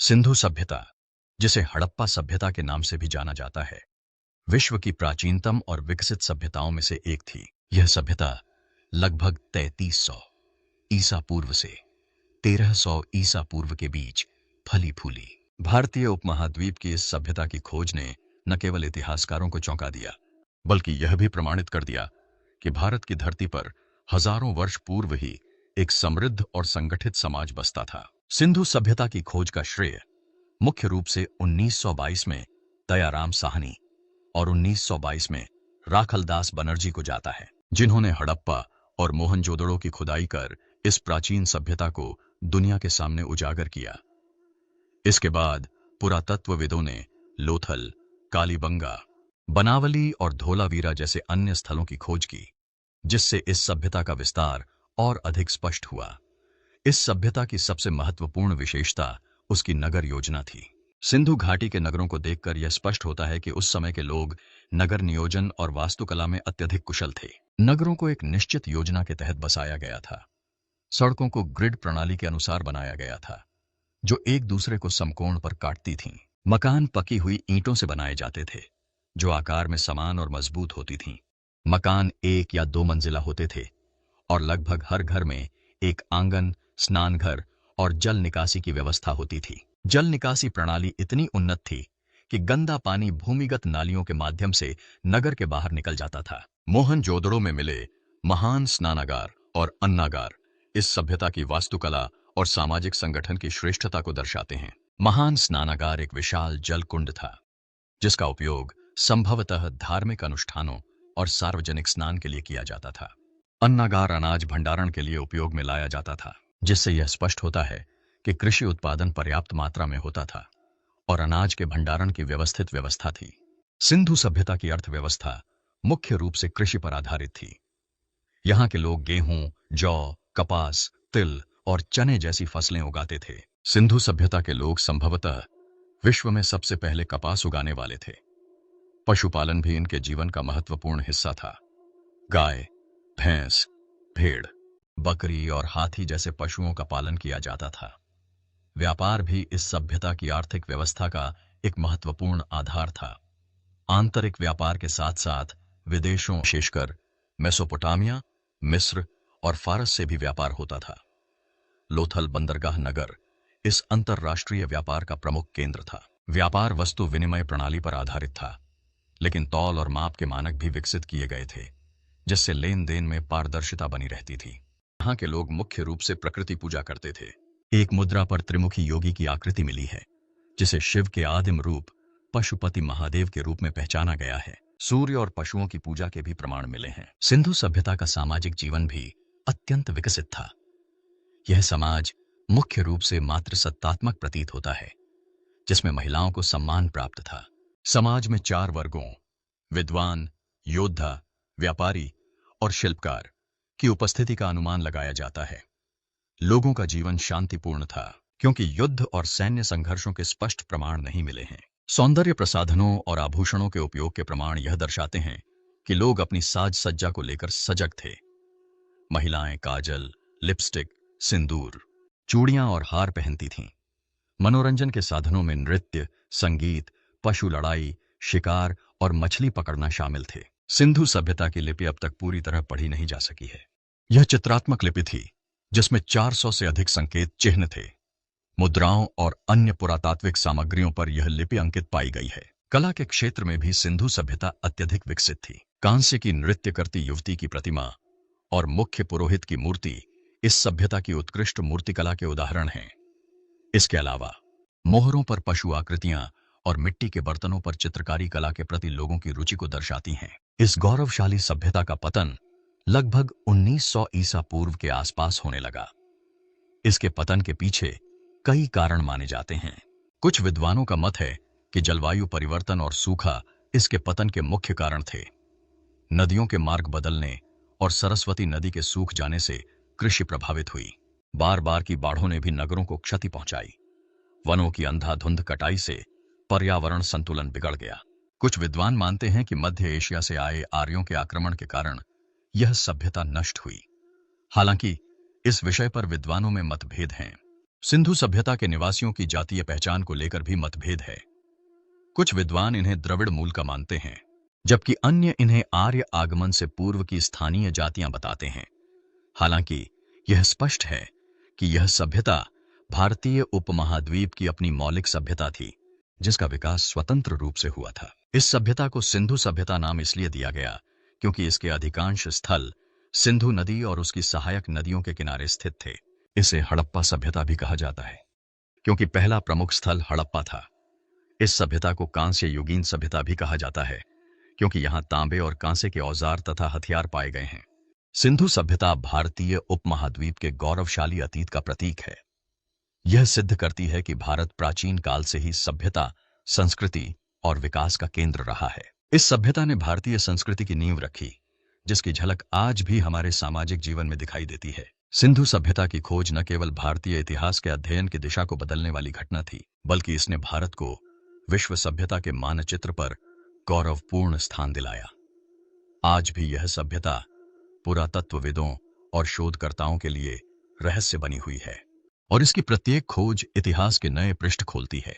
सिंधु सभ्यता, जिसे हड़प्पा सभ्यता के नाम से भी जाना जाता है, विश्व की प्राचीनतम और विकसित सभ्यताओं में से एक थी। यह सभ्यता लगभग 3300 ईसा पूर्व से 1300 ईसा पूर्व के बीच फली फूली। भारतीय उपमहाद्वीप की इस सभ्यता की खोज ने न केवल इतिहासकारों को चौंका दिया, बल्कि यह भी प्रमाणित कर दिया कि भारत की धरती पर हजारों वर्ष पूर्व ही एक समृद्ध और संगठित समाज बसता था। सिंधु सभ्यता की खोज का श्रेय मुख्य रूप से 1922 में दयाराम साहनी और 1922 में राखलदास बनर्जी को जाता है, जिन्होंने हड़प्पा और मोहनजोदड़ो की खुदाई कर इस प्राचीन सभ्यता को दुनिया के सामने उजागर किया। इसके बाद पुरातत्वविदों ने लोथल, कालीबंगा, बनावली और धोलावीरा जैसे अन्य स्थलों की खोज की, जिससे इस सभ्यता का विस्तार और अधिक स्पष्ट हुआ। इस सभ्यता की सबसे महत्वपूर्ण विशेषता उसकी नगर योजना थी। सिंधु घाटी के नगरों को देखकर यह स्पष्ट होता है कि उस समय के लोग नगर नियोजन और वास्तुकला में अत्यधिक कुशल थे। नगरों को एक निश्चित योजना के तहत बसाया गया था। सड़कों को ग्रिड प्रणाली के अनुसार बनाया गया था, जो एक दूसरे को समकोण पर काटती थीं। मकान पकी हुई ईंटों से बनाए जाते थे, जो आकार में समान और मजबूत होती थीं। मकान 1 या 2 मंजिला होते थे और लगभग हर घर में एक आंगन, स्नानघर और जल निकासी की व्यवस्था होती थी। जल निकासी प्रणाली इतनी उन्नत थी कि गंदा पानी भूमिगत नालियों के माध्यम से नगर के बाहर निकल जाता था। मोहनजोदड़ो में मिले महान स्नानागार और अन्नागार इस सभ्यता की वास्तुकला और सामाजिक संगठन की श्रेष्ठता को दर्शाते हैं। महान स्नानागार एक विशाल जल कुंड था, जिसका उपयोग संभवतः धार्मिक अनुष्ठानों और सार्वजनिक स्नान के लिए किया जाता था। अन्नागार अनाज भंडारण के लिए उपयोग में लाया जाता था, जिससे यह स्पष्ट होता है कि कृषि उत्पादन पर्याप्त मात्रा में होता था और अनाज के भंडारण की व्यवस्थित व्यवस्था थी। सिंधु सभ्यता की अर्थव्यवस्था मुख्य रूप से कृषि पर आधारित थी। यहाँ के लोग गेहूं, जौ, कपास, तिल और चने जैसी फसलें उगाते थे। सिंधु सभ्यता के लोग संभवतः विश्व में सबसे पहले कपास उगाने वाले थे। पशुपालन भी इनके जीवन का महत्वपूर्ण हिस्सा था। गाय, भैंस, भेड़, बकरी और हाथी जैसे पशुओं का पालन किया जाता था। व्यापार भी इस सभ्यता की आर्थिक व्यवस्था का एक महत्वपूर्ण आधार था। आंतरिक व्यापार के साथ साथ विदेशों, विशेषकर मेसोपोटामिया, मिस्र और फारस से भी व्यापार होता था। लोथल बंदरगाह नगर इस अंतरराष्ट्रीय व्यापार का प्रमुख केंद्र था। व्यापार वस्तु विनिमय प्रणाली पर आधारित था, लेकिन तौल और माप के मानक भी विकसित किए गए थे, जिससे लेन देन में पारदर्शिता बनी रहती थी। यहाँ के लोग मुख्य रूप से प्रकृति पूजा करते थे। एक मुद्रा पर त्रिमुखी योगी की आकृति मिली है, जिसे शिव के आदिम रूप पशुपति महादेव के रूप में पहचाना गया है। सूर्य और पशुओं की पूजा के भी प्रमाण मिले हैं। सिंधु सभ्यता का सामाजिक जीवन भी अत्यंत विकसित था। यह समाज मुख्य रूप से मातृसत्तात्मक प्रतीत होता है, जिसमें महिलाओं को सम्मान प्राप्त था। समाज में 4 वर्गों विद्वान, योद्धा, व्यापारी और शिल्पकार की उपस्थिति का अनुमान लगाया जाता है। लोगों का जीवन शांतिपूर्ण था, क्योंकि युद्ध और सैन्य संघर्षों के स्पष्ट प्रमाण नहीं मिले हैं। सौंदर्य प्रसाधनों और आभूषणों के उपयोग के प्रमाण यह दर्शाते हैं कि लोग अपनी साज सज्जा को लेकर सजग थे। महिलाएं काजल, लिपस्टिक, सिंदूर, चूड़ियां और हार पहनती थीं। मनोरंजन के साधनों में नृत्य, संगीत, पशु लड़ाई, शिकार और मछली पकड़ना शामिल थे। सिंधु सभ्यता की लिपि अब तक पूरी तरह पढ़ी नहीं जा सकी है। यह चित्रात्मक लिपि थी, जिसमें 400 से अधिक संकेत चिन्ह थे। मुद्राओं और अन्य पुरातात्विक सामग्रियों पर यह लिपि अंकित पाई गई है। कला के क्षेत्र में भी सिंधु सभ्यता अत्यधिक विकसित थी। कांस्य की नृत्य करती युवती की प्रतिमा और मुख्य पुरोहित की मूर्ति इस सभ्यता की उत्कृष्ट मूर्तिकला के उदाहरण हैं। इसके अलावा मोहरों पर पशु आकृतियां और मिट्टी के बर्तनों पर चित्रकारी कला के प्रति लोगों की रुचि को दर्शाती हैं। इस गौरवशाली सभ्यता का पतन लगभग 1900 ईसा पूर्व के आसपास होने लगा। इसके पतन के पीछे कई कारण माने जाते हैं। कुछ विद्वानों का मत है कि जलवायु परिवर्तन और सूखा इसके पतन के मुख्य कारण थे। नदियों के मार्ग बदलने और सरस्वती नदी के सूख जाने से कृषि प्रभावित हुई। बार बार की बाढ़ों ने भी नगरों को क्षति पहुंचाई। वनों की अंधाधुंध कटाई से पर्यावरण संतुलन बिगड़ गया। कुछ विद्वान मानते हैं कि मध्य एशिया से आए आर्यों के आक्रमण के कारण यह सभ्यता नष्ट हुई। हालांकि इस विषय पर विद्वानों में मतभेद हैं। सिंधु सभ्यता के निवासियों की जातीय पहचान को लेकर भी मतभेद है। कुछ विद्वान इन्हें द्रविड़ मूल का मानते हैं, जबकि अन्य इन्हें आर्य आगमन से पूर्व की स्थानीय जातियां बताते हैं। हालांकि यह स्पष्ट है कि यह सभ्यता भारतीय उपमहाद्वीप की अपनी मौलिक सभ्यता थी, जिसका विकास स्वतंत्र रूप से हुआ था। इस सभ्यता को सिंधु सभ्यता नाम इसलिए दिया गया क्योंकि इसके अधिकांश स्थल सिंधु नदी और उसकी सहायक नदियों के किनारे स्थित थे। इसे हड़प्पा सभ्यता भी कहा जाता है क्योंकि पहला प्रमुख स्थल हड़प्पा था। इस सभ्यता को कांस्य युगीन सभ्यता भी कहा जाता है क्योंकि यहां तांबे और कांसे के औजार तथा हथियार पाए गए हैं। सिंधु सभ्यता भारतीय उपमहाद्वीप के गौरवशाली अतीत का प्रतीक है। यह सिद्ध करती है कि भारत प्राचीन काल से ही सभ्यता, संस्कृति और विकास का केंद्र रहा है। इस सभ्यता ने भारतीय संस्कृति की नींव रखी, जिसकी झलक आज भी हमारे सामाजिक जीवन में दिखाई देती है। सिंधु सभ्यता की खोज न केवल भारतीय इतिहास के अध्ययन की दिशा को बदलने वाली घटना थी, बल्कि इसने भारत को विश्व सभ्यता के मानचित्र पर गौरवपूर्ण स्थान दिलाया। आज भी यह सभ्यता पुरातत्वविदों और शोधकर्ताओं के लिए रहस्य बनी हुई है और इसकी प्रत्येक खोज इतिहास के नए पृष्ठ खोलती है।